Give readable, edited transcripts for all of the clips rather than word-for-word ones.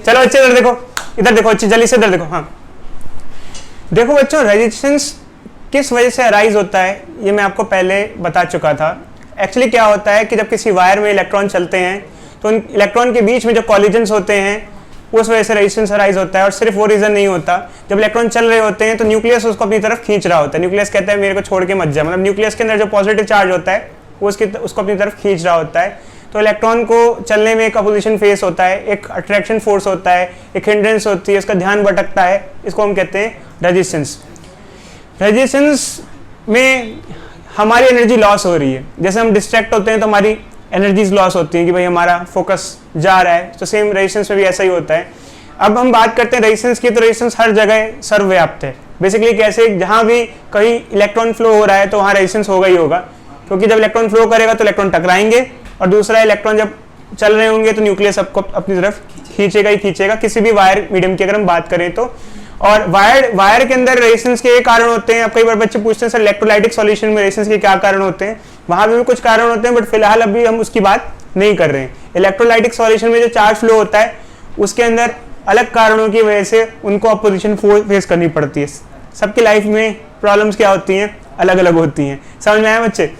चलो बच्चे इधर देखो, इधर देखो बच्चे, जल्दी से इधर देखो। हाँ देखो बच्चों, रेजिस्टेंस किस वजह से अराइज होता है ये मैं आपको पहले बता चुका था। एक्चुअली क्या होता है कि जब किसी वायर में इलेक्ट्रॉन चलते हैं तो उन इलेक्ट्रॉन के बीच में जो कॉलिजन्स होते हैं उस वजह से रेजिस्टेंस अराइज होता है। और सिर्फ वो रीजन नहीं होता, जब इलेक्ट्रॉन चल रहे होते हैं तो न्यूक्लियस उसको अपनी तरफ खींच रहा होता है। न्यूक्लियस कहता है मेरे को छोड़ के मत जा, मतलब न्यूक्लियस के अंदर जो पॉजिटिव चार्ज होता है वो उसको अपनी तरफ खींच रहा होता है। तो इलेक्ट्रॉन को चलने में एक अपोजिशन फेस होता है, एक अट्रैक्शन फोर्स होता है, एक हिंड्रेंस होती है, इसका ध्यान भटकता है, इसको हम कहते हैं रेजिस्टेंस। रेजिस्टेंस में हमारी एनर्जी लॉस हो रही है, जैसे हम डिस्ट्रैक्ट होते हैं तो हमारी एनर्जीज लॉस होती हैं कि भाई हमारा फोकस जा रहा है, तो सेम रेजिस्टेंस में भी ऐसा ही होता है। अब हम बात करते हैं रेजिस्टेंस की, तो रेजिस्टेंस हर जगह सर्वव्याप्त है। बेसिकली कैसे, जहाँ भी कहीं इलेक्ट्रॉन फ्लो हो रहा है तो वहाँ रेजिस्टेंस होगा ही होगा, क्योंकि जब इलेक्ट्रॉन फ्लो करेगा तो इलेक्ट्रॉन टकराएंगे, और दूसरा इलेक्ट्रॉन जब चल रहे होंगे तो न्यूक्लियस सबको अपनी तरफ खींचेगा ही खींचेगा, किसी भी वायर मीडियम की अगर हम बात करें तो। और वायर के अंदर रेजिस्टेंस के कारण होते हैं। अब कई बार बच्चे पूछते हैं सर इलेक्ट्रोलाइटिक सॉल्यूशन में रेजिस्टेंस के क्या कारण होते हैं, वहां पे भी कुछ कारण होते हैं, बट फिलहाल अभी हम उसकी बात नहीं कर रहे हैं। इलेक्ट्रोलाइटिक सॉल्यूशन में जो चार्ज फ्लो होता है उसके अंदर अलग कारणों की वजह से उनको अपोजिशन फेस करनी पड़ती है। सबकी लाइफ में प्रॉब्लम्स क्या होती हैं, अलग अलग होती हैं। समझ में आया बच्चे?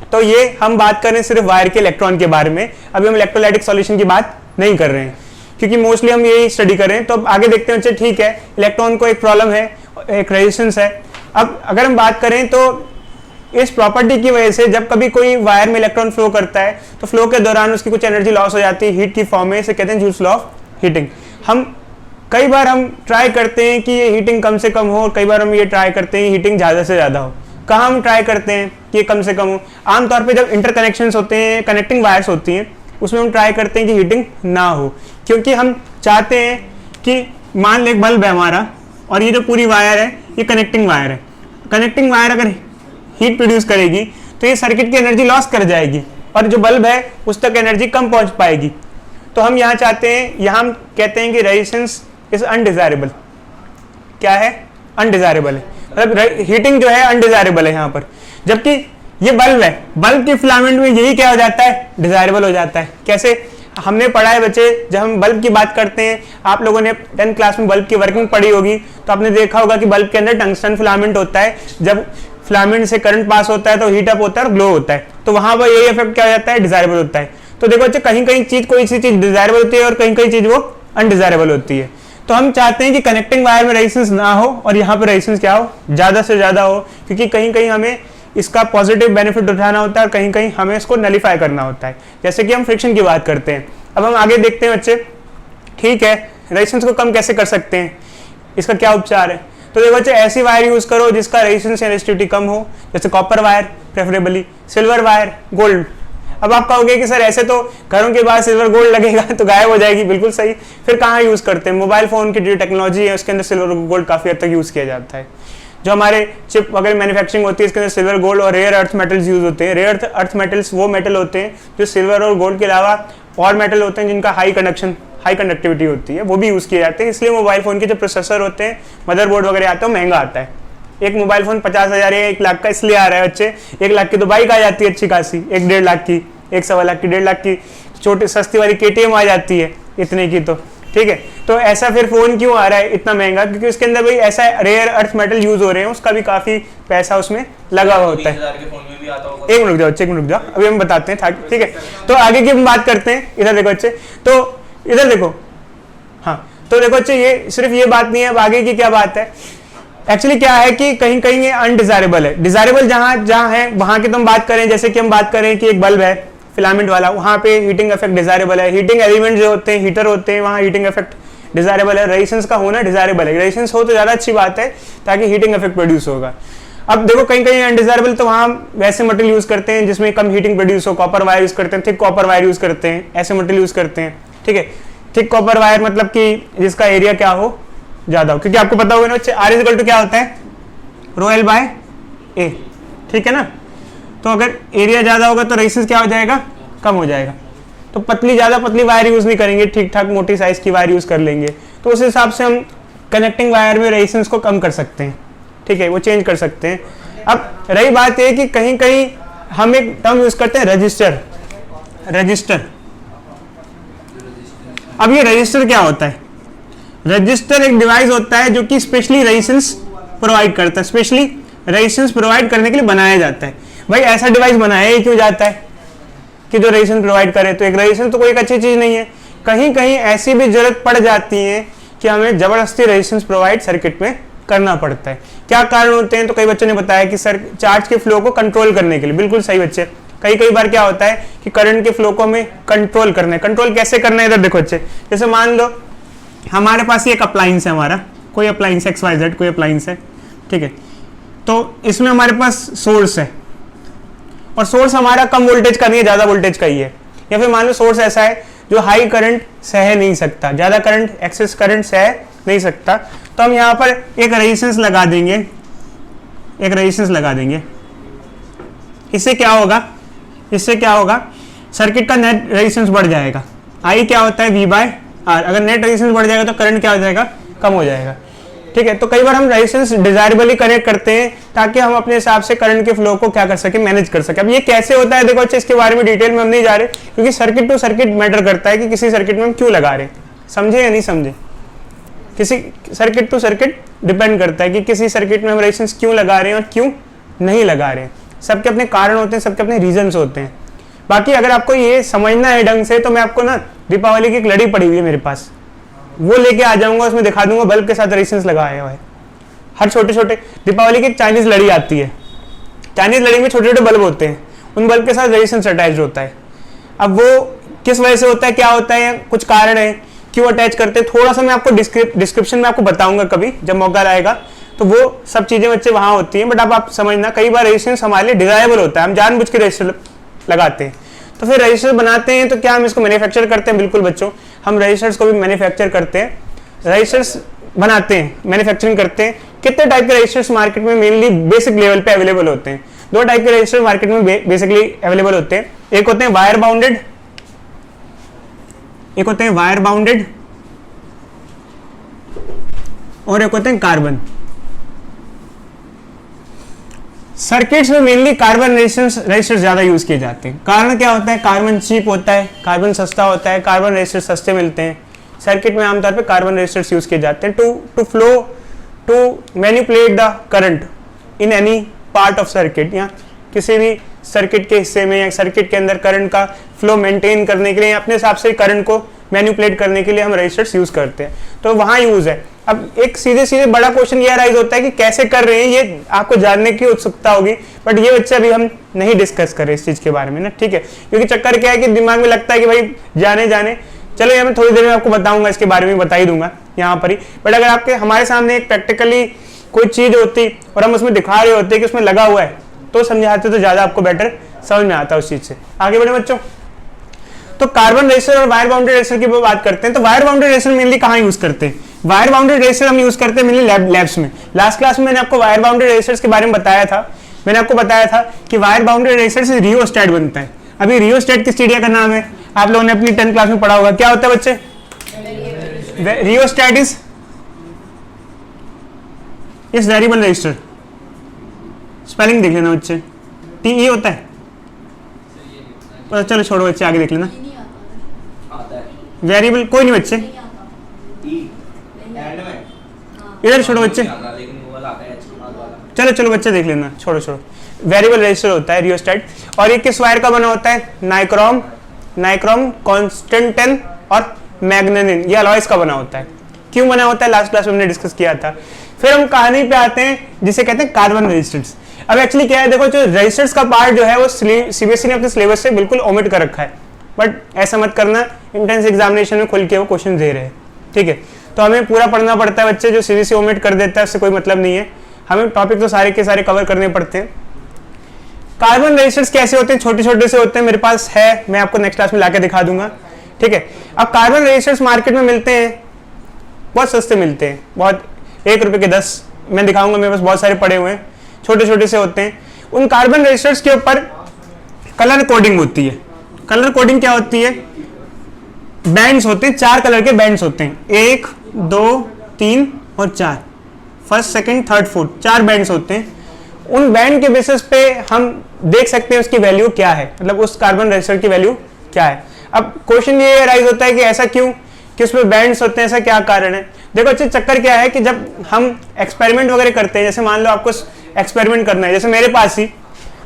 तो ये हम बात कर रहे हैं सिर्फ वायर के इलेक्ट्रॉन के बारे में, अभी हम इलेक्ट्रोलाइटिक सॉल्यूशन की बात नहीं कर रहे हैं, क्योंकि मोस्टली हम यही स्टडी कर रहे हैं। तो अब आगे देखते हैं बच्चे, ठीक है इलेक्ट्रॉन को एक प्रॉब्लम है, एक रेजिस्टेंस है। अब अगर हम बात करें तो इस प्रॉपर्टी की वजह से जब कभी कोई वायर में इलेक्ट्रॉन फ्लो करता है तो फ्लो के दौरान उसकी कुछ एनर्जी लॉस हो जाती है हीट की फॉर्म में, इसे कहते हैं जूल्स लॉ ऑफ हीटिंग। कई बार हम ट्राई करते हैं कि ये हीटिंग कम से कम हो, और कई बार हम ये ट्राई करते हैं हीटिंग ज़्यादा से ज़्यादा हो। कहाँ हम ट्राई करते हैं कि ये कम से कम हो? आमतौर पे जब इंटरकनेक्शंस होते हैं, कनेक्टिंग वायर्स होती हैं, उसमें हम ट्राई करते हैं कि हीटिंग ना हो, क्योंकि हम चाहते हैं कि मान ले एक बल्ब है हमारा और ये जो पूरी वायर है ये कनेक्टिंग वायर है। कनेक्टिंग वायर अगर हीट प्रोड्यूस करेगी तो ये सर्किट की एनर्जी लॉस कर जाएगी और जो बल्ब है उस तक एनर्जी कम पहुंच पाएगी। तो हम यहाँ चाहते हैं, यहाँ हम कहते हैं कि रेजिस्टेंस इज अनडिजायरेबल। क्या है? अनडिजायरेबल है, मतलब हीटिंग जो है अनडिजायरेबल है यहाँ पर। जबकि ये बल्ब है, बल्ब के फिलामेंट में यही क्या हो जाता है? डिजायरेबल हो जाता है। कैसे? हमने पढ़ा है बच्चे, जब हम बल्ब की बात करते हैं, आप लोगों ने 10th क्लास में बल्ब की वर्किंग पढ़ी होगी, तो आपने देखा होगा कि बल्ब के अंदर टंगस्टन फिलामेंट होता है। जब फिलामेंट से करंट पास होता है तो हीट अप होता है और ग्लो होता है, तो वहां पर यही इफेक्ट क्या हो जाता है? डिजायरेबल होता है। तो देखो बच्चे, कहीं कहीं चीज, कोई सी चीज डिजायरेबल होती है और कहीं कहीं चीज वो अनडिजायरेबल होती है। तो हम चाहते हैं कि कनेक्टिंग वायर में रेजिस्टेंस ना हो और यहाँ पे रेजिस्टेंस क्या हो? ज्यादा से ज्यादा हो, क्योंकि कहीं कहीं हमें इसका पॉजिटिव बेनिफिट उठाना होता है और कहीं कहीं हमें इसको नलीफाई करना होता है। जैसे कि हम फ्रिक्शन की बात करते हैं। अब हम आगे देखते हैं बच्चे, ठीक है रेजिस्टेंस को कम कैसे कर सकते हैं, इसका क्या उपचार है? तो देखो बच्चे, ऐसी वायर यूज करो जिसका रेजिस्टेंस या रेजिस्टिविटी कम हो, जैसे copper wire, preferably silver wire, gold. अब आप कहोगे कि सर ऐसे तो घरों के बाहर सिल्वर गोल्ड लगेगा तो गायब हो जाएगी, बिल्कुल सही। फिर कहाँ यूज करते हैं? मोबाइल फोन की जो टेक्नोलॉजी है उसके अंदर सिल्वर गोल्ड काफी हद तक यूज किया जाता है। जो हमारे चिप वगैरह मैन्युफैक्चरिंग होती है इसके अंदर सिल्वर गोल्ड और रेयर अर्थ मेटल्स यूज होते हैं। रेयर अर्थ मेटल्स वो मेटल होते हैं जो सिल्वर और गोल्ड के अलावा और मेटल होते हैं जिनका हाई कंडक्टिविटी होती है, वो भी यूज किए जाते हैं। इसलिए मोबाइल फोन के जो प्रोसेसर होते हैं, मदरबोर्ड वगैरह आता है, महंगा आता है। एक मोबाइल फोन 50,000 या 1 लाख का इसलिए आ रहा है बच्चे, 1 लाख की तो बाइक आ जाती है अच्छी खासी, 1-1.5 लाख की, 1-1.25 लाख की, 1.5 लाख की छोटी सस्ती वाली KTM आ जाती है इतने की, तो ठीक है। तो ऐसा फिर फोन क्यों आ रहा है इतना महंगा? क्योंकि उसके अंदर भाई ऐसा रेयर अर्थ मेटल यूज हो रहे हैं, उसका भी काफी पैसा उसमें लगा हुआ होता है। एक मिनट रुक जाओ, अभी हम बताते हैं, ठीक है। तो आगे की हम बात करते हैं। इधर देखो बच्चे, तो इधर देखो, हाँ तो देखो बच्चे, ये सिर्फ ये बात नहीं है, अब आगे की क्या बात है? एक्चुअली क्या है कि कहीं कहीं ये अनडिजायरेबल है। डिजायरेबल जहां है वहां की तो हम बात करें, जैसे कि हम बात करें कि एक बल्ब है फिलामेंट वाला, वहां पे हीटिंग इफेक्ट डिजायरेबल है। हीटिंग एलिमेंट जो होते हैं, हीटर होते हैं, वहां हीटिंग इफेक्ट डिजायरेबल है। रेजिस्टेंस का होना डिजायरेबल है। रेजिस्टेंस हो तो ज्यादा अच्छी बात है ताकि हीटिंग इफेक्ट प्रोड्यूस होगा। अब देखो कहीं कहीं अनडिजायरेबल, तो वहां वैसे मटेरियल यूज करते हैं जिसमें कम हीटिंग प्रोड्यूस हो। कॉपर वायर यूज करते हैं, थिक कॉपर वायर यूज करते हैं, ऐसे मटेरियल यूज करते हैं, ठीक है। थिक कॉपर वायर मतलब कि जिसका एरिया क्या हो? ज्यादा हो, क्योंकि आपको पता होगा ना बच्चे, R इक्वल टू क्या होता है? ρL/A, ठीक है ना। तो अगर एरिया ज्यादा होगा तो रेजिस्टेंस क्या हो जाएगा? कम हो जाएगा। तो ज्यादा पतली वायर यूज नहीं करेंगे, ठीक ठाक मोटी साइज की वायर यूज कर लेंगे। तो उस हिसाब से हम कनेक्टिंग वायर में रेजिस्टेंस को कम कर सकते हैं, ठीक है, वो चेंज कर सकते हैं। अब रही बात ये कि कहीं कहीं हम एक टर्म यूज करते हैं रजिस्टर। अब ये रजिस्टर क्या होता है? रजिस्टर एक डिवाइस होता है जो कि स्पेशली रेजिस्टेंस प्रोवाइड करता है, स्पेशली रेजिस्टेंस प्रोवाइड करने के लिए बनाया जाता है। भाई ऐसा डिवाइस बनाया ही क्यों जाता है कि जो रेजिस्टेंस प्रोवाइड करे? तो एक रेजिस्टेंस तो कोई एक अच्छी चीज नहीं है, कहीं कहीं ऐसी भी जरूरत पड़ जाती है कि हमें जबरदस्ती रेजिस्टेंस प्रोवाइड सर्किट में करना पड़ता है। क्या कारण होते हैं? तो कई बच्चों ने बताया कि सर चार्ज के फ्लो को कंट्रोल करने के लिए। बिल्कुल सही बच्चे। कई बार क्या होता है कि करंट के फ्लो को हमें कंट्रोल करना है। कंट्रोल कैसे करना है? इधर देखो बच्चे, जैसे मान लो हमारे पास एक अप्लायंस है, हमारा कोई अप्लायंस XYZ कोई अप्लायंस है, ठीक है। तो इसमें हमारे पास सोर्स है और सोर्स हमारा कम वोल्टेज का नहीं है, ज्यादा वोल्टेज का ही है। या फिर मान लो सोर्स ऐसा है जो हाई करंट सह नहीं सकता, ज्यादा करंट एक्सेस करंट सह नहीं सकता, तो हम यहाँ पर एक रेजिस्टेंस लगा देंगे, एक रेजिस्टेंस लगा देंगे। इससे क्या होगा? इससे क्या होगा? सर्किट का नेट रेजिस्टेंस बढ़ जाएगा। आई क्या होता है? V/R। अगर नेट रेजिस्टेंस बढ़ जाएगा तो करंट क्या हो जाएगा? कम हो जाएगा, ठीक है। तो कई बार हम रेजिस्टेंस डिजायरेबली कनेक्ट करते हैं ताकि हम अपने हिसाब से करंट के फ्लो को क्या कर सके, मैनेज कर सके। अब ये कैसे होता है देखो, इसके बारे में डिटेल में हम नहीं जा रहे, क्योंकि सर्किट टू सर्किट मैटर करता है कि किसी सर्किट में हम क्यों लगा रहे, समझे या नहीं समझे। किसी सर्किट टू सर्किट डिपेंड करता है कि किसी सर्किट में हम रेजिस्टेंस क्यों लगा रहे हैं और क्यों नहीं लगा रहे हैं। सबके अपने कारण होते हैं, सबके अपने रीजंस होते हैं। बाकी अगर आपको ये समझना है ढंग से तो मैं आपको ना दीपावली की एक लड़ी पड़ी हुई है मेरे पास, वो लेके आ जाऊंगा, उसमें दिखा दूंगा बल्ब के साथ रेजिस्टेंस लगाया हुआ है। हर छोटे छोटे दीपावली की चाइनीज लड़ी आती है, चाइनीज लड़ी में छोटे छोटे बल्ब होते हैं, उन बल्ब के साथ रेजिस्टेंस अटैच होता है। अब वो किस वजह से होता है, क्या होता है, कुछ कारण है क्यों अटैच करते हैं, थोड़ा सा मैं आपको डिस्क्रिप्शन में आपको बताऊंगा कभी जब मौका आएगा, तो वो सब चीजें बच्चे वहां होती हैं। बट अब आप समझना, कई बार रेजिस्टेंस हमारे लिए डिजायरेबल होता है, हम जानबूझ के रेजिस्टर लगाते हैं। तो फिर रजिस्टर बनाते हैं तो क्या हम इसको मैन्युफैक्चर करते हैं? बिल्कुल बच्चों, हम रजिस्टर्स को भी मैन्युफैक्चर करते हैं, रजिस्टर्स बनाते हैं, मैन्युफैक्चरिंग करते हैं। कितने टाइप के रजिस्टर्स मार्केट में मेनली बेसिक लेवल पे अवेलेबल होते हैं? दो टाइप के रजिस्टर मार्केट में बेसिकली अवेलेबल होते हैं। एक होते हैं वायर बाउंडेड, एक होते हैं वायर बाउंडेड और एक होते हैं कार्बन। सर्किट्स में मेनली कार्बन रेजिस्टर ज्यादा यूज किए जाते हैं। कारण क्या होता है? कार्बन चीप होता है, कार्बन सस्ता होता है, कार्बन रेजिस्टर सस्ते मिलते हैं। सर्किट में आमतौर पे कार्बन रेजिस्टर्स यूज किए जाते हैं to manipulate the current in any part of circuit, या किसी भी सर्किट के हिस्से में या सर्किट के अंदर करंट का फ्लो मेंटेन करने के लिए, अपने हिसाब से करंट को मैनिपुलेट करने के लिए हम रेजिस्टर्स यूज करते हैं, तो वहां यूज है। अब एक सीधे बड़ा क्वेश्चन ये राइज होता है कि कैसे कर रहे हैं, ये आपको जानने की उत्सुकता होगी, बट ये बच्चे अभी हम नहीं डिस्कस करें इस चीज के बारे में ना, ठीक है। क्योंकि चक्कर क्या है कि दिमाग में लगता है कि भाई जाने चलो, ये मैं थोड़ी देर में आपको बताऊंगा, इसके बारे में बता ही दूंगा यहाँ पर ही। बट अगर आपके हमारे सामने एक प्रैक्टिकली कोई चीज होती और हम उसमें दिखा रहे होते कि उसमें लगा हुआ है, तो समझाते तो ज्यादा आपको बेटर समझ में आता है उस चीज से। आगे बढ़े बच्चों, तो कार्बन रेजिस्टर और वायर बाउंडेड रेजिस्टर की बात करते हैं। तो वायर बाउंडेड रेजिस्टर मेनली कहाँ यूज करते हैं? वायर बाउंडेड रेजिस्टर हम यूज करते हैं मेनली लैब्स में। लास्ट क्लास में मैंने आपको वायर बाउंडेड रेजिस्टर्स के बारे में बताया था। मैंने आपको बताया था कि वायर बाउंडेड रेजिस्टर से रियोस्टैट बनता है। अभी रियोस्टैट किस चिड़िया का नाम है? आप लोगों ने अपनी 10th क्लास में पढ़ा होगा। क्या होता है बच्चे? Rheostat is variable resistor. Spelling देख लेना बच्चे, TE होता है। चलो छोड़ो बच्चे, आगे देख लेना। वेरिएबल कोई नहीं बच्चे, इधर छोड़ो बच्चे, चलो बच्चे देख लेना, छोड़ो। वेरिएबल रेजिस्टर होता है रियोस्टैट, और ये किस वायर का बना होता है? नाइक्रोम कॉन्स्टेंटेन और मैग्नेनिन, ये अलॉयज का बना होता है। क्यों बना होता है? लास्ट क्लास में हमने डिस्कस किया था। फिर हम कहानी पे आते हैं जिसे कहते हैं कार्बन रेजिस्टर्स। अब एक्चुअली क्या है, देखो जो रेजिस्टर्स का पार्ट जो है वो सीबीएसई ने अपने सिलेबस से बिल्कुल ओमिट कर रखा है, बट ऐसा मत करना, एंट्रेंस एग्जामिनेशन में खुल के वो क्वेश्चन दे रहे हैं, ठीक है। तो हमें पूरा पढ़ना पड़ता है बच्चे, जो सीबीएसई ओमिट कर देता है उससे कोई मतलब नहीं है, हमें टॉपिक तो सारे के सारे कवर करने पड़ते हैं। कार्बन रेजिस्टर्स कैसे होते हैं? छोटे छोटे से होते हैं, मेरे पास है, मैं आपको नेक्स्ट क्लास में लाके दिखा दूंगा, ठीक है। अब कार्बन रेजिस्टर्स मार्केट में मिलते हैं, बहुत सस्ते मिलते हैं, बहुत, 1 रुपए के 10, मैं दिखाऊंगा, मेरे पास बहुत सारे पड़े हुए हैं, छोटे छोटे से होते हैं। उन कार्बन रेजिस्टर्स के ऊपर कलर कोडिंग होती है। कलर कोडिंग क्या होती है? बैंड्स होते हैं, 4 कलर के बैंड्स होते हैं, 1 2 3 और 4, first second third fourth, 4 bands होते हैं। उन बैंड के बेसिस पे हम देख सकते हैं उसकी वैल्यू क्या है, मतलब उस कार्बन रेजिस्टर की वैल्यू क्या है। अब क्वेश्चन ये राइज होता है कि ऐसा क्यों? कि उसमें बैंड्स होते हैं, ऐसा क्या कारण है? देखो अच्छे चक्कर क्या है कि जब हम एक्सपेरिमेंट वगैरह करते हैं, जैसे मान लो आपको एक्सपेरिमेंट करना है, जैसे मेरे पास ही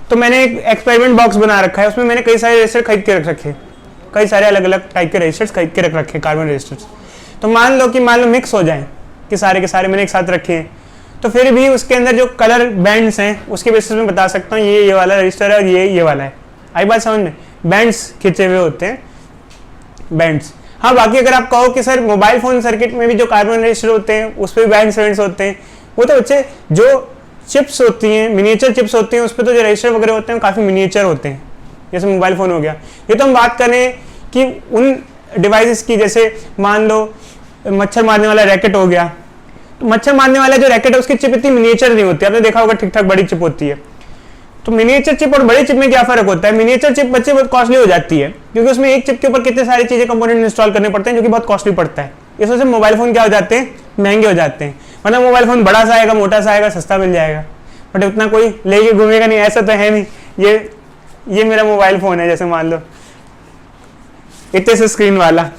तो मैंने एक एक्सपेरिमेंट बॉक्स बना रखा है, उसमें मैंने कई सारे रजिस्टर खरीद के रख रखे, कई सारे अलग अलग टाइप के रजिस्टर्स खरीद के रख रखे, कार्बन रजिस्टर्स। तो मान लो मिक्स हो जाए कि सारे के सारे मैंने एक साथ रखे हैं, तो फिर भी उसके अंदर जो कलर बैंड्स हैं उसके बेसिस में बता सकता हूँ ये वाला रजिस्टर है और ये वाला है। आई बात समझ में? बैंड्स खींचे हुए होते हैं, बैंड्स। हाँ, बाकी अगर आप कहो कि सर मोबाइल फोन सर्किट में भी जो कार्बन रजिस्टर होते हैं उस पर भी बैंड्स होते हैं, वो तो बच्चे जो चिप्स होती हैं, मिनिएचर चिप्स होती हैं, उस पर तो जो रजिस्टर वगैरह होते हैं काफ़ी मिनिएचर होते हैं, जैसे मोबाइल फ़ोन हो गया। ये तो हम बात करें कि उन डिवाइसेस की, जैसे मान लो मच्छर मारने वाला रैकेट हो गया, तो मच्छर मारने वाला जो रैकेट है उसकी चिप इतनी मिनिएचर नहीं होती, आपने देखा होगा ठीक ठाक बड़ी चिप होती है। तो मिनिएचर चिप और बड़ी चिप में क्या फ़र्क होता है? मिनिएचर चिप बच्चे बहुत कॉस्टली हो जाती है, क्योंकि उसमें एक चिप के ऊपर कितने सारी चीज़ें कंपोनेंट इंस्टॉल करने पड़ते हैं, जो कि बहुत कॉस्टली पड़ता है। इस वजह से मोबाइल फ़ोन क्या हो जाते हैं? महंगे हो जाते हैं। मतलब मोबाइल फ़ोन बड़ा सा आएगा, मोटा सा आएगा, सस्ता मिल जाएगा, बट उतना कोई लेके घूमेगा नहीं, ऐसा तो है नहीं। ये मेरा मोबाइल फ़ोन है, जैसे मान लो इतने से स्क्रीन वाला,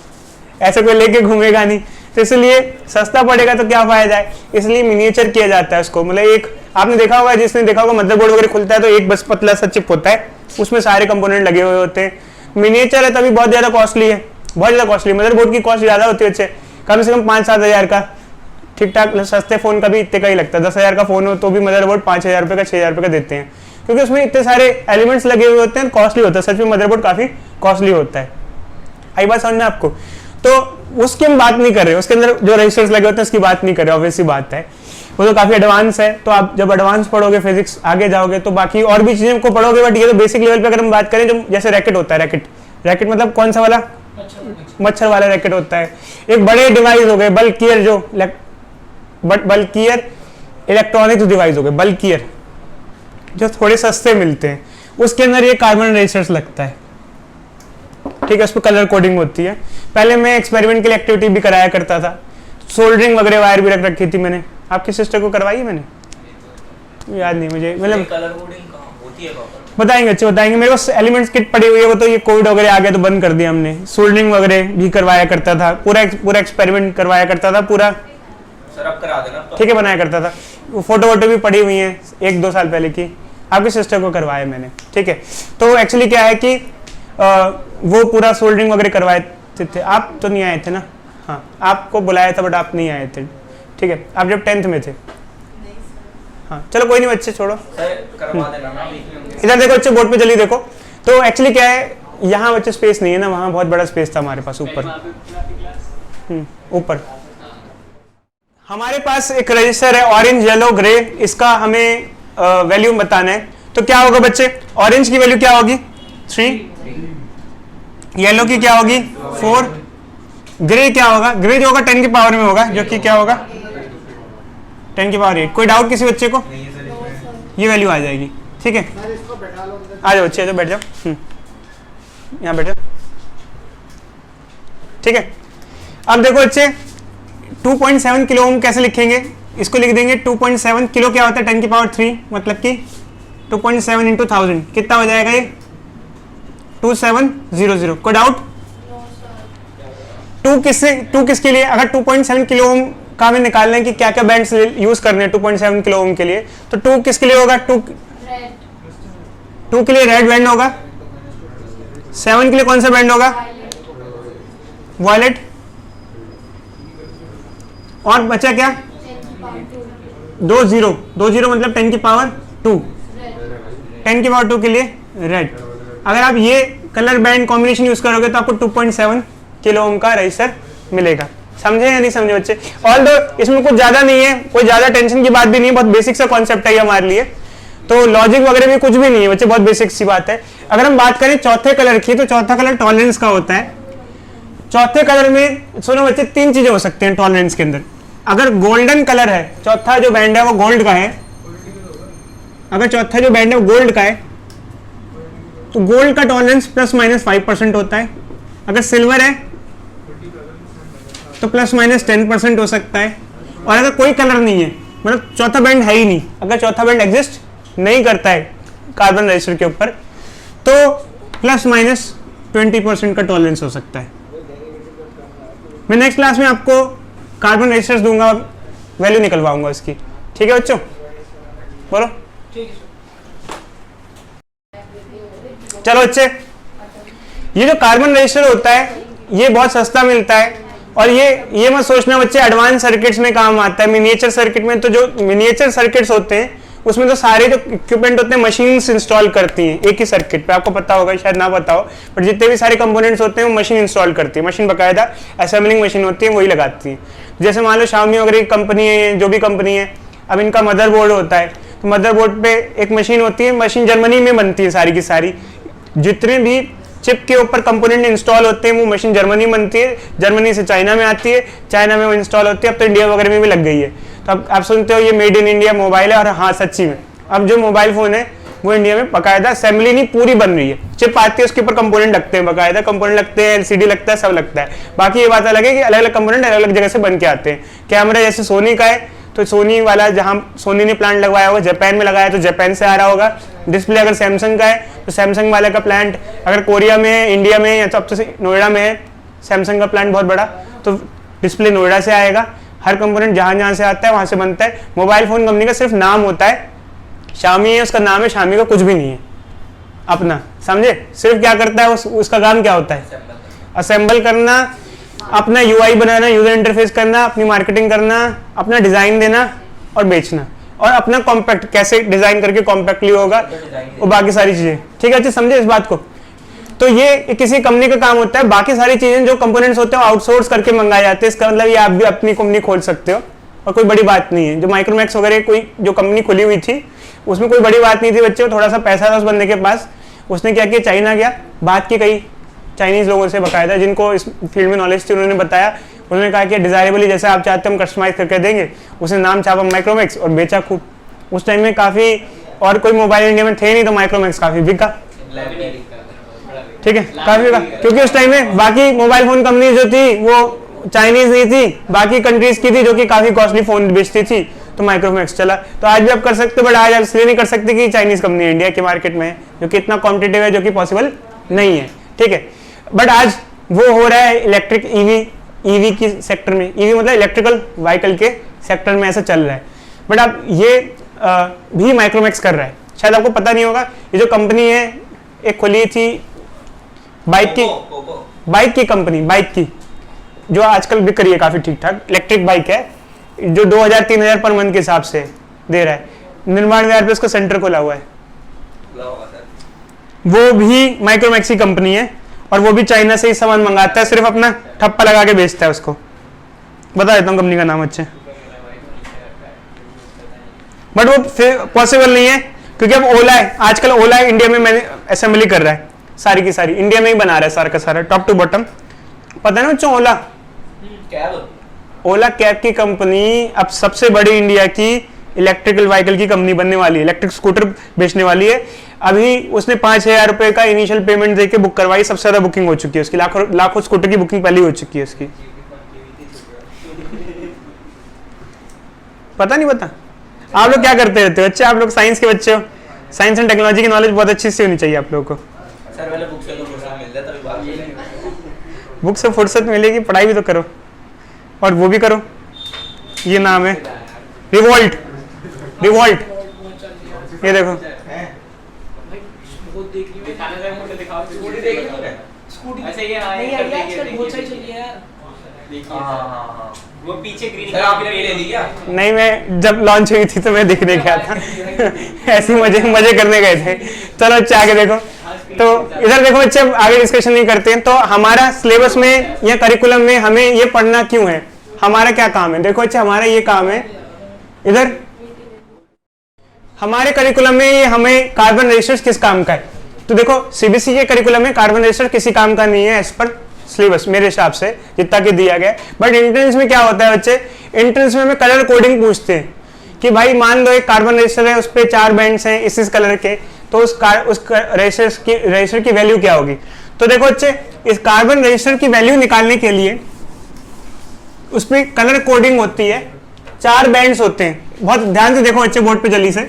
ऐसा कोई लेके घूमेगा नहीं, तो इसलिए सस्ता पड़ेगा तो क्या फायदा है, इसलिए मिनिएचर किया जाता है उसको। मतलब एक आपने देखा होगा, जिसने देखा होगा मदरबोर्ड वगैरह खुलता है तो एक बस पतला सा चिप होता है, उसमें सारे कंपोनेंट लगे हुए होते हैं। मिनिएचर है तभी बहुत ज़्यादा कॉस्टली है, बहुत ज़्यादा कॉस्टली। मदरबोर्ड की कॉस्ट ज़्यादा होती है बच्चे, कम से कम 5-7 हज़ार का, ठीक ठाक सस्ते फ़ोन का भी इतने का ही लगता है। 10 हज़ार का फ़ोन हो तो भी मदरबोर्ड 5 हज़ार रुपये का, 6 हज़ार रुपये का देते हैं, क्योंकि उसमें इतने सारे एलिमेंट्स लगे हुए होते हैं, कॉस्टली होता है। सच में मदरबोर्ड काफ़ी कॉस्टली होता है। आई बात समझ में आपको? तो उसकी हम बात नहीं कर रहे, उसके अंदर जो रजिस्टर्स लगे होते हैं उसकी बात नहीं कर रहे, ऑब्वियस सी बात है, वो तो काफ़ी एडवांस है। तो आप जब एडवांस पढ़ोगे फिजिक्स, आगे जाओगे तो बाकी और भी चीज़ें को पढ़ोगे, बट ये तो बेसिक लेवल पे अगर हम बात करें, जो जैसे रैकेट होता है, रैकेट मतलब कौन सा वाला? मच्छर वाला रैकेट होता है। एक बड़े डिवाइस हो गए बल्कियर, जो बल्कियर इलेक्ट्रॉनिक्स डिवाइस हो गए, बल्कियर जो थोड़े सस्ते मिलते हैं, उसके अंदर ये कार्बन रजिस्टर्स लगता है, ठीक है। उस पर कलर कोडिंग होती है। पहले मैं एक्सपेरिमेंट के लिए एक्टिविटी भी कराया करता था, सोल्डरिंग वगैरह वायर भी रख रखी थी मैंने। आपकी सिस्टर को करवाई है मैंने, याद नहीं मुझे, मतलब कलर कोडिंग कहाँ होती है? बताएंगे, अच्छे बताएंगे। मेरे पास एलिमेंट्स किट पड़ी हुई है, वो तो ये कोविड वगैरह आ गया तो बंद कर दिया हमने। सोल्डरिंग वगैरह भी करवाया करता था, पूरा एक्सपेरिमेंट करवाया करता था पूरा, सर अब करा देना तो। ठीक है, बनाया करता था। फोटो वोटो भी पड़ी हुई हैं 1-2 साल पहले की, आपकी सिस्टर को करवाया मैंने, ठीक है। तो एक्चुअली क्या है कि वो पूरा सोल्डरिंग वगैरह करवाए थे। आप तो नहीं आए थे ना? हाँ, आपको बुलाया था बट आप नहीं आए थे, ठीक है। आप जब 10th में थे। हाँ चलो कोई नहीं बच्चे, छोड़ो। करवा देना ना, इधर देखो बच्चे, बोर्ड पे जल्दी देखो। तो एक्चुअली क्या है, यहाँ बच्चे स्पेस नहीं है ना, वहाँ बहुत बड़ा स्पेस था हमारे पास ऊपर। ऊपर हमारे पास एक रजिस्टर है ऑरेंज, येलो, ग्रे, इसका हमें वैल्यू बताना है। तो क्या होगा बच्चे? ऑरेंज की वैल्यू क्या होगी? 3, येलो की क्या होगी? 4, ग्रे क्या होगा? ग्रे जो होगा 10 की पावर में होगा, जो कि क्या होगा? 10 की पावर 8। कोई डाउट किसी बच्चे को? ये वैल्यू आ जाएगी, ठीक है। आ जाओ बच्चे, आ जाओ, बैठ जाओ, यहाँ बैठो, ठीक है। अब देखो बच्चे, 2.7 किलो ओम कैसे लिखेंगे? इसको लिख देंगे 2.7 किलो क्या होता है? 10 की पावर 3, मतलब कि 2.7 इंटू 1000 कितना हो जाएगा ये? 2700। कोई डाउट? 2 किसके लिए? अगर 2.7 किलो ओम का हमें निकालना है कि क्या क्या बैंड्स यूज करने हैं 2.7 किलो ओम के लिए, तो 2 किसके लिए होगा? 2 के लिए रेड बैंड होगा। 7 के लिए कौन सा बैंड होगा? वायलेट। और बचा क्या? 2 0 मतलब 10 की पावर 2, 10 की पावर 2 के लिए रेड। अगर आप ये कलर बैंड कॉम्बिनेशन यूज करोगे तो आपको 2.7 किलो ओम का रजिस्टर मिलेगा। समझे या नहीं समझे बच्चे? ऑल्दो इसमें कुछ ज्यादा नहीं है, कोई ज्यादा टेंशन की बात भी नहीं है, बहुत बेसिक सा कॉन्सेप्ट है ये हमारे लिए। तो लॉजिक वगैरह भी कुछ भी नहीं है बच्चे, बहुत बेसिक सी बात है। अगर हम बात करें चौथे कलर की, तो चौथा कलर टॉलरेंस का होता है। चौथे कलर में सुनो बच्चे, 3 चीजें हो सकती हैं टॉलरेंस के अंदर। अगर गोल्डन कलर है, चौथा जो बैंड है वो गोल्ड का है, अगर चौथा जो बैंड है वो गोल्ड का है, तो गोल्ड का टॉलरेंस ±5% होता है। अगर सिल्वर है तो ±10% हो सकता है। और अगर कोई कलर नहीं है, मतलब चौथा बैंड है ही नहीं, अगर चौथा बैंड एग्जिस्ट नहीं करता है कार्बन रजिस्टर के ऊपर, तो ±20% का टॉलरेंस हो सकता है। मैं नेक्स्ट क्लास में आपको कार्बन रजिस्टर्स दूंगा, वैल्यू निकलवाऊंगा उसकी। ठीक है बच्चों, बोलो। ठीक है सर। चलो बच्चे, ये जो कार्बन रजिस्टर होता है ये बहुत सस्ता मिलता है, और ये मत सोचना बच्चे एडवांस सर्किट्स में काम आता है। मिनिएचर सर्किट में तो जो मिनिएचर सर्किट्स होते हैं उसमें तो सारे जो इक्विपमेंट होते हैं मशीन्स इंस्टॉल करती हैं एक ही सर्किट पे, आपको पता होगा शायद ना पता हो, बट जितने भी सारे कंपोनेंट्स होते हैं वो मशीन इंस्टॉल करती है। मशीन बाकायदा असेंबलिंग मशीन होती है, वही लगाती है। जैसे मान लो Xiaomi वगैरह की कंपनी है, जो भी कंपनी है, अब इनका मदरबोर्ड होता है, तो मदरबोर्ड पे एक मशीन होती है, मशीन जर्मनी में बनती है सारी की सारी। जितने भी चिप के ऊपर कंपोनेंट इंस्टॉल होते हैं वो मशीन जर्मनी बनती है, जर्मनी से चाइना में आती है, चाइना में वो इंस्टॉल होती है। अब तो इंडिया वगैरह में भी लग गई है। तो अब आप सुनते हो ये मेड इन इंडिया मोबाइल है, और हाँ सच्ची में अब जो मोबाइल फोन है वो इंडिया में बाकायदा असेंबली नहीं पूरी बन रही है। चिप आती है, उसके ऊपर कंपोनेंट लगते हैं, बाकायदा कंपोनेंट लगते हैं, एलसीडी लगता है, सब लगता है। बाकी ये बात अलग है कि अलग अलग कंपोनेंट अलग अलग जगह से बन के आते हैं। कैमरा जैसे सोनी का है तो सोनी वाला जहाँ सोनी ने प्लांट लगवाया होगा जापान में लगाया तो जापान से आ रहा होगा। डिस्प्ले अगर सैमसंग का है तो सैमसंग वाले का प्लांट अगर कोरिया में है, इंडिया में, या तो अब तो नोएडा में है सैमसंग का प्लांट बहुत बड़ा, तो डिस्प्ले नोएडा से आएगा। हर कंपोनेंट जहाँ जहाँ से आता है वहाँ से बनता है। मोबाइल फोन कंपनी का सिर्फ नाम होता है, Xiaomi है उसका नाम है, Xiaomi का कुछ भी नहीं है अपना, समझे। सिर्फ क्या करता है उसका काम क्या होता है, असेंबल करना, अपना यूआई बनाना, यूजर इंटरफेस करना, अपनी मार्केटिंग करना, अपना डिजाइन देना और बेचना, और अपना कॉम्पैक्ट कैसे डिजाइन करके कॉम्पैक्टली होगा और बाकी सारी चीजें। ठीक है, अच्छे समझे इस बात को। तो ये किसी कंपनी का काम होता है। बाकी सारी चीजें जो कंपोनेंट्स होते हैं आउटसोर्स करके मंगाए जाते हैं। इसका मतलब ये आप भी अपनी कंपनी खोल सकते हो और कोई बड़ी बात नहीं है। जो माइक्रोमैक्स वगैरह कोई जो कंपनी खुली हुई थी उसमें कोई बड़ी बात नहीं थी बच्चे, थोड़ा सा पैसा था उस बंदे के पास, उसने क्या किया, चाइना गया, बात की कई चाइनीज लोगों से बाकायदा जिनको इस फील्ड में नॉलेज थी, उन्होंने बताया, उन्होंने कहा कि डिजायरेबली जैसे आप चाहते हैं हम कस्टमाइज करके देंगे। उसने नाम छापा माइक्रोमैक्स और बेचा खूब। उस टाइम में काफ़ी, और कोई मोबाइल इंडिया में थे नहीं तो माइक्रोमैक्स काफ़ी बिका। ठीक है, काफ़ी बिका, क्योंकि उस टाइम में बाकी मोबाइल फ़ोन कंपनी जो थी वो चाइनीज नहीं थी, बाकी कंट्रीज की थी जो कि काफ़ी कॉस्टली फ़ोन बेचती थी, तो माइक्रोमैक्स चला। तो आज भी आप कर सकते हो, बट आज आप इसलिए नहीं कर सकते कि चाइनीज कंपनी इंडिया के मार्केट में है, जो कि इतना कॉम्पिटिटिव है, जो कि पॉसिबल नहीं है। ठीक है, बट आज वो हो रहा है इलेक्ट्रिक ईवी की सेक्टर में, ईवी मतलब इलेक्ट्रिकल व्हीकल के सेक्टर में ऐसा चल रहा है। बट अब ये भी माइक्रोमैक्स कर रहा है, शायद आपको पता नहीं होगा। ये जो कंपनी है एक खुली थी बाइक की कंपनी, बाइक की, जो आजकल बिक रही है काफी ठीक ठाक, इलेक्ट्रिक बाइक है, जो 2000-3000 पर मंथ के हिसाब से दे रहा है। 99,000 पे उसका सेंटर खोला हुआ है। वो भी माइक्रोमैक्स की कंपनी है, और वो भी चाइना से ही सामान मंगाता है, सिर्फ अपना ठप्पा लगा के बेचता है उसको। बता देता हूँ कंपनी का नाम अच्छे, बट वो फिर पॉसिबल नहीं है, क्योंकि अब ओला है, आजकल ओला इंडिया में मैंने असेंबली कर रहा है, सारी की सारी इंडिया में ही बना रहा है, सारा का सारा टॉप टू बॉटम। पता है ना बच्चों, ओला कैब की कंपनी अब सबसे बड़ी इंडिया की इलेक्ट्रिकल व्हीकल की कंपनी बनने वाली है, इलेक्ट्रिक स्कूटर बेचने वाली है। अभी उसने 5,000 रुपए का इनिशियल पेमेंट देके बुक करवाई, सबसे ज्यादा बुकिंग हो चुकी है उसकी, लाखों स्कूटर की बुकिंग पहले हो चुकी है उसकी। पता नहीं पता, आप लोग क्या करते रहते हो? अच्छा, आप लोग साइंस के बच्चे हो, साइंस एंड टेक्नोलॉजी की नॉलेज बहुत अच्छी से होनी चाहिए आप लोगों को। सर पहले बुक से तो फुर्सत मिल जाए तभी बात करेंगे। बुक से फुर्सत मिलेगी, पढ़ाई भी तो करो, और वो भी करो। ये नाम है रिवॉल्ट, ये देखो, वो पीछे ग्रीन कलर ले लिया। नहीं, मैं जब लॉन्च हुई थी तो मैं दिखने गया था ऐसे मजे करने गए थे। चलो अच्छा आगे देखो, तो इधर देखो बच्चे, आगे डिस्कशन नहीं करते हैं। तो हमारा सिलेबस में या करिकुलम में हमें ये पढ़ना क्यों है, हमारा क्या काम है? देखो अच्छा, हमारा ये काम है, इधर हमारे करिकुलम में ये हमें कार्बन रजिस्टर्स किस काम का है। तो देखो सीबीएसई के करिकुलम में कार्बन रजिस्टर किसी काम का नहीं है एज पर सिलेबस, मेरे हिसाब से जितना कि दिया गया। बट एंट्रेंस में क्या होता है बच्चे, एंट्रेंस में हमें कलर कोडिंग पूछते हैं कि भाई मान लो एक कार्बन रजिस्टर है, उस पर 4 बैंड्स हैं इस कलर के, तो उस रजिस्टर की वैल्यू क्या होगी। तो देखो बच्चे, इस कार्बन रजिस्टर की वैल्यू निकालने के लिए उस पर कलर कोडिंग होती है, 4 बैंड्स होते हैं। बहुत ध्यान से देखो बच्चे बोर्ड पे जल्दी से,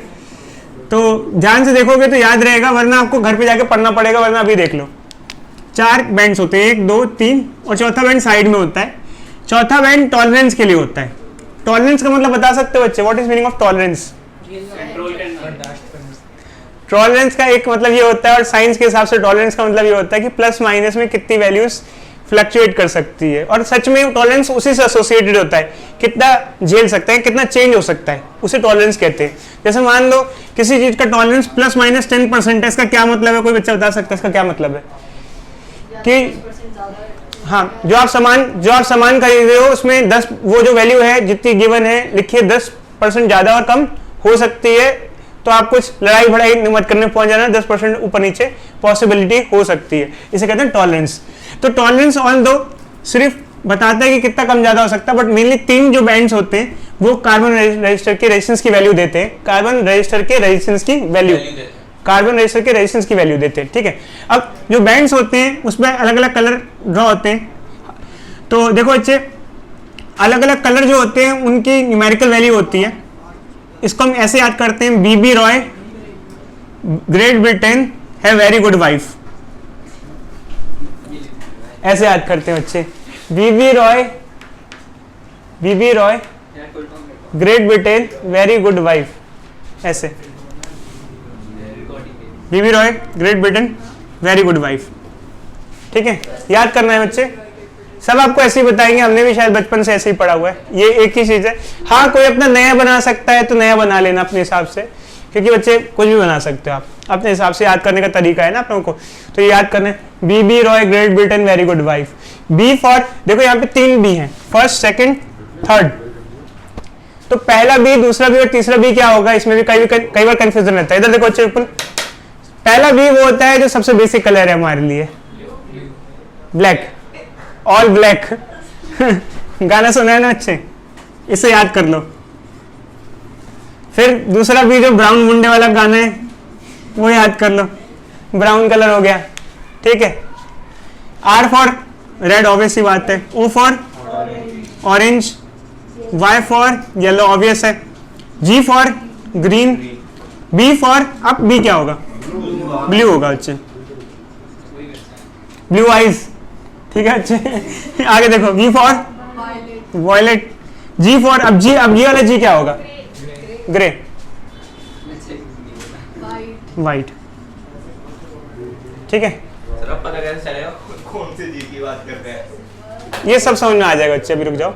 तो ध्यान से देखोगे तो याद रहेगा, वरना आपको घर पे जाके पढ़ना पड़ेगा, वरना अभी देख लो। 4 बैंड्स होते हैं, 1 2 3, और चौथा बैंड साइड में होता है। चौथा बैंड टॉलरेंस के लिए होता है। टॉलरेंस का मतलब बता सकते हो बच्चे, what is meaning of tolerance? Tolerance का एक मतलब ये होता है, और साइंस के हिसाब से टॉलरेंस का मतलब ये होता है कि प्लस माइनस में कितनी वैल्यूज फ्लक्चुएट कर सकती है, और सच में टॉलरेंस उसी से एसोसिएटेड होता है, कितना झेल सकता है, कितना चेंज हो सकता है, उसे टॉलरेंस कहते हैं। जैसे मान लो किसी चीज का टॉलरेंस प्लस माइनस 10% है, इसका क्या मतलब है? कोई बच्चा बता सकता है इसका क्या मतलब है? कि हाँ, जो आप सामान खरीद रहे हो उसमें 10, वो जो वैल्यू है जितनी गिवन है लिखिए 10% ज्यादा और कम हो सकती है, तो आप कुछ लड़ाई भड़ाई मत करने पहुंच जाना, 10% ऊपर नीचे पॉसिबिलिटी हो सकती है, इसे कहते हैं टॉलरेंस। तो टॉलरेंस ऑल दो सिर्फ बताता है कि कितना कम ज्यादा हो सकता है, बट मेनली 3 जो बैंड्स होते हैं वो कार्बन रजिस्टर के रेजिस्टेंस की वैल्यू देते हैं, कार्बन रजिस्टर के रेजिस्टेंस की वैल्यू देते हैं, ठीक है। अब जो बैंड्स होते हैं उसमें अलग अलग कलर ड्रॉ होते हैं, तो देखो बच्चे अलग अलग कलर जो होते हैं उनकी न्यूमेरिकल वैल्यू होती है। इसको हम ऐसे याद करते हैं, बीबी रॉय ग्रेट ब्रिटेन है वेरी गुड वाइफ, ऐसे याद करते हैं बच्चे, BB ROY great Britain very good wife, ऐसे BB ROY great Britain very good wife, ठीक है। याद करना है बच्चे, सब आपको ऐसे ही बताएंगे, हमने भी शायद बचपन से ऐसे ही पढ़ा हुआ है, ये एक ही चीज है। हाँ, कोई अपना नया बना सकता है तो नया बना लेना अपने हिसाब से, क्योंकि बच्चे कुछ भी बना सकते हो आप अपने हिसाब से, याद करने का तरीका है ना आप लोगों को, तो ये याद करना है, BB ROY great Britain very good wife. B for, देखो यहाँ पे 3 बी हैं, फर्स्ट सेकंड थर्ड, तो पहला बी, दूसरा बी और तीसरा बी क्या होगा, इसमें भी कई बार कंफ्यूजन रहता है। इधर देखो बच्चे, पहला बी वो होता है जो सबसे बेसिक कलर है हमारे लिए, ब्लैक, ऑल ब्लैक गाना सुना है ना बच्चे, इसे याद कर लो। फिर दूसरा भी जो ब्राउन मुंडे वाला गाना है वो याद कर लो, ब्राउन कलर हो गया, ठीक है। आर फॉर रेड, ऑब्वियस सी बात है। O for orange, Y for yellow, obvious है। G for green, B for, अब बी क्या होगा, ब्लू होगा बच्चे, ब्लू आइज, ठीक है अच्छे। आगे देखो, V for violet, G for, अब जी वाला जी क्या होगा, ग्रे, वाइट, ठीक है। सर अब पता कैसे चलेगा कौन से जी की बात कर रहे हैं? ये सब समझ में आ जाएगा बच्चे, अभी रुक जाओ।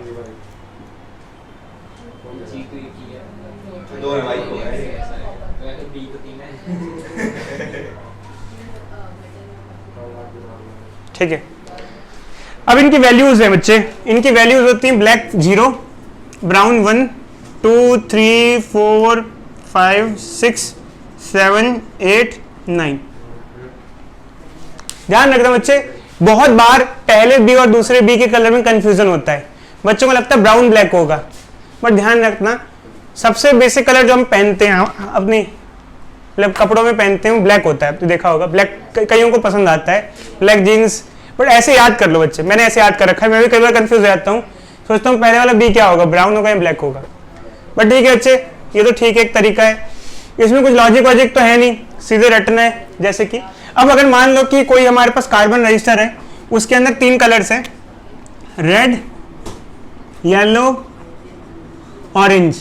दो वाइट हो गए, ठीक है। अब इनकी वैल्यूज है बच्चे, इनकी वैल्यूज होती हैं ब्लैक 0, ब्राउन 1, 2, 3, 4, 5, 6, 7, 8, 9। ध्यान रखना बच्चे, बहुत बार पहले बी और दूसरे बी के कलर में कंफ्यूजन होता है, बच्चों को लगता है ब्राउन ब्लैक होगा, बट ध्यान रखना सबसे बेसिक कलर जो हम पहनते हैं अपनी मतलब कपड़ों में पहनते हैं ब्लैक होता है, तो देखा होगा ब्लैक कईयों को पसंद आता है, ब्लैक जीन्स, बट ऐसे याद कर लो बच्चे, मैंने ऐसे याद कर रखा है, मैं भी कई बार कंफ्यूज हो जाता हूँ, सोचता हूँ पहले वाला बी क्या होगा, ब्राउन होगा या ब्लैक होगा, बट ठीक है बच्चे, ये तो ठीक है, एक तरीका है, इसमें कुछ लॉजिक वॉजिक तो है नहीं, सीधे रटना है। जैसे कि अब अगर मान लो कि कोई हमारे पास कार्बन रजिस्टर है, उसके अंदर 3 कलर्स हैं, रेड, येलो, ऑरेंज,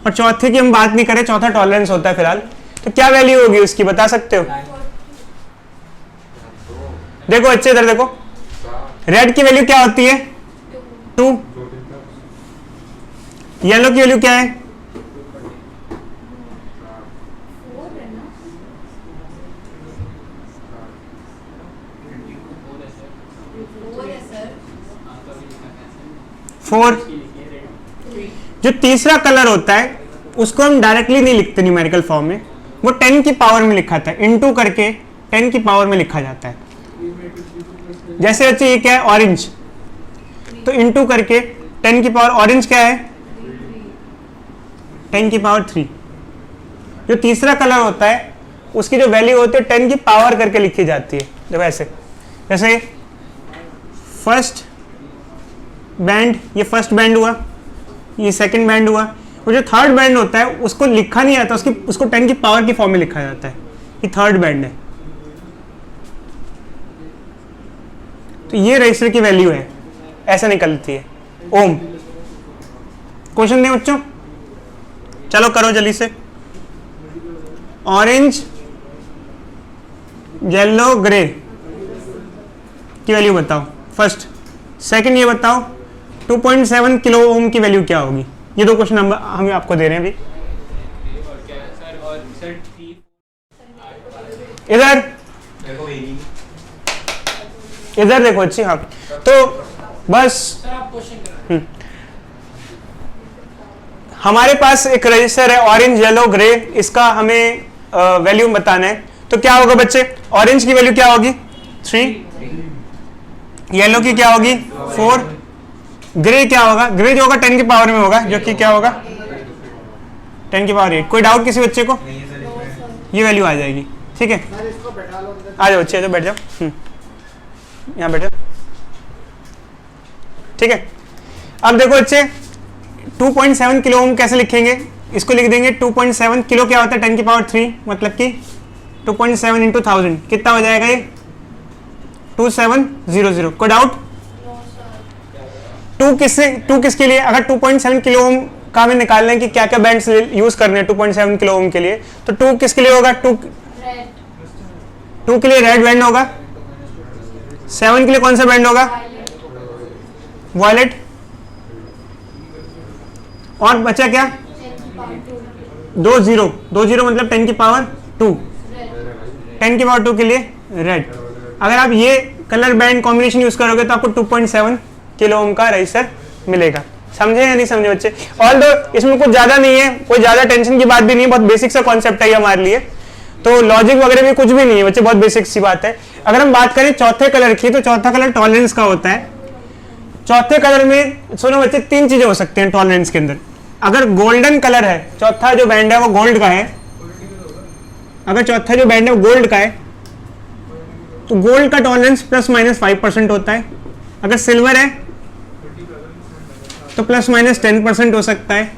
और चौथे की हम बात नहीं करें, चौथा टॉलरेंस होता है फिलहाल, तो क्या वैल्यू होगी उसकी बता सकते हो? देखो अच्छे इधर देखो, रेड की वैल्यू क्या होती है 2, येलो की वैल्यू क्या है 4। जो तीसरा कलर होता है उसको हम डायरेक्टली नहीं लिखते न्यूमेरिकल फॉर्म में, वो 10 की पावर में लिखा था, इनटू करके 10 की पावर में लिखा जाता है। जैसे बच्चे ये क्या है ऑरेंज, तो इनटू करके 10 की पावर, ऑरेंज क्या है 10 की पावर 3। जो तीसरा कलर होता है उसकी जो वैल्यू होती है 10 की पावर करके लिखी जाती है। देखो ऐसे, जैसे फर्स्ट बैंड, ये फर्स्ट बैंड हुआ, ये सेकंड बैंड हुआ, और जो थर्ड बैंड होता है उसको लिखा नहीं आता, उसको 10 की पावर की फॉर्म में लिखा जाता है, ये थर्ड बैंड है। तो ये रजिस्टर की वैल्यू है, ऐसे निकलती है ओम। क्वेश्चन नहीं बच्चों, चलो करो जल्दी से। ऑरेंज येलो ग्रे की वैल्यू बताओ फर्स्ट। सेकंड ये बताओ 2.7 किलो ओम की वैल्यू क्या होगी। ये दो क्वेश्चन हम आपको दे रहे हैं अभी। इधर इधर देखो अच्छी। हाँ तो बस हमारे पास एक रजिस्टर है ऑरेंज येलो ग्रे, इसका हमें वैल्यू बताना है। तो क्या होगा बच्चे, ऑरेंज की वैल्यू क्या होगी 3, येलो की क्या होगी 4, ग्रे क्या होगा, ग्रे जो होगा 10 की पावर में होगा, जो कि क्या होगा 10 की पावर 8। कोई डाउट किसी बच्चे को? ये वैल्यू आ जाएगी, ठीक है। आ जाओ बच्चे, आ जाओ, बैठ जाओ, यहाँ बैठो, ठीक है। अब देखो बच्चे 2.7 किलो ओम कैसे लिखेंगे, इसको लिख देंगे 2.7 किलो क्या होता है 10 की पावर 3, मतलब कि 2.7 इंटू 1000 कितना हो जाएगा ये 2700। कोई डाउट? 2 किसके लिए, अगर 2.7 किलो ओम का हमें निकालना है कि क्या क्या बैंड्स यूज करने हैं 2.7 किलो ओम के लिए, तो 2 किसके लिए होगा, 2 के लिए रेड बैंड होगा, 7 के लिए कौन सा बैंड होगा, वॉयलेट, और बचा क्या 20 मतलब 10 की पावर 2, 10 की पावर 2 के लिए रेड। अगर आप ये कलर बैंड कॉम्बिनेशन यूज करोगे तो आपको 2.7 किलो ओम का रजिस्टर मिलेगा। समझे या नहीं समझे बच्चे? ऑल दो इसमें कुछ ज्यादा नहीं है, कोई ज्यादा टेंशन की बात भी नहीं है, बहुत बेसिक सा कॉन्सेप्ट है ये हमारे लिए, तो लॉजिक वगैरह भी कुछ भी नहीं है बच्चे, बहुत बेसिक सी बात है। अगर हम बात करें चौथे कलर की, तो चौथा कलर टॉलरेंस का होता है। चौथे कलर में सुनो बच्चे 3 चीजें हो सकती हैं टॉलरेंस के अंदर। अगर गोल्डन कलर है, चौथा जो बैंड है वो गोल्ड का है, अगर चौथा जो बैंड है वो गोल्ड का है तो गोल्ड का टॉलरेंस ±5% होता है। अगर सिल्वर है तो ±10% हो सकता है।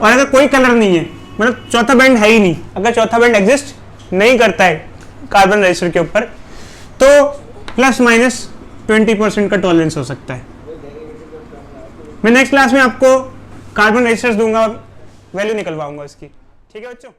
और अगर कोई कलर नहीं है, मतलब चौथा बैंड है ही नहीं, अगर चौथा बैंड एग्जिस्ट नहीं करता है कार्बन रजिस्टर के ऊपर, तो ±20% का टॉलरेंस हो सकता है। मैं नेक्स्ट क्लास में आपको कार्बन रजिस्टर्स दूंगा, वैल्यू निकलवाऊंगा इसकी, ठीक है बच्चों।